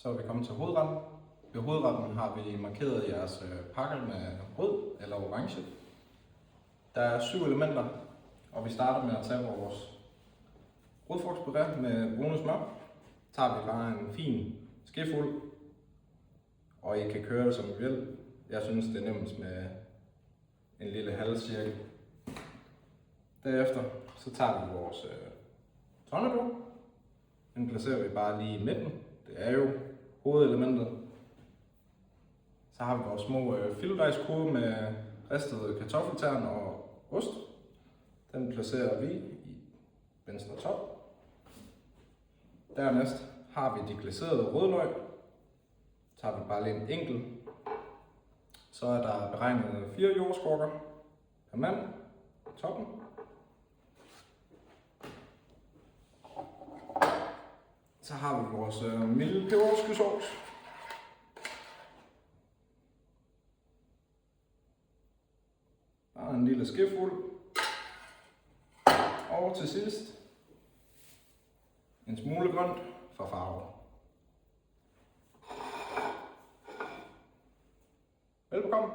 Så er vi kommet til hovedretten. Ved hovedretten har vi markeret jeres pakker med rød eller orange. Der er 7 elementer, og vi starter med at tage vores rødfrugtspuré med brune smør. Tager vi bare en fin skefuld, og I kan køre det som I vil. Jeg synes det er nemmest med en lille halvcirkel. Derefter så tager vi vores tornado. Den placerer vi bare lige i midten. Det er jo hovedelementet. Så har vi vores små filodejskurve med ristede kartoffeltern og ost. Den placerer vi i venstre top. Dernæst har vi de glaserede rødløg. Så tager vi bare lige en enkelt. Så er der beregnet 4 jordskorker per mand på toppen. Så har vi vores milde peberskysovs. Bare en lille skefuld. Og til sidst en smule grønt for farve. Velbekomme.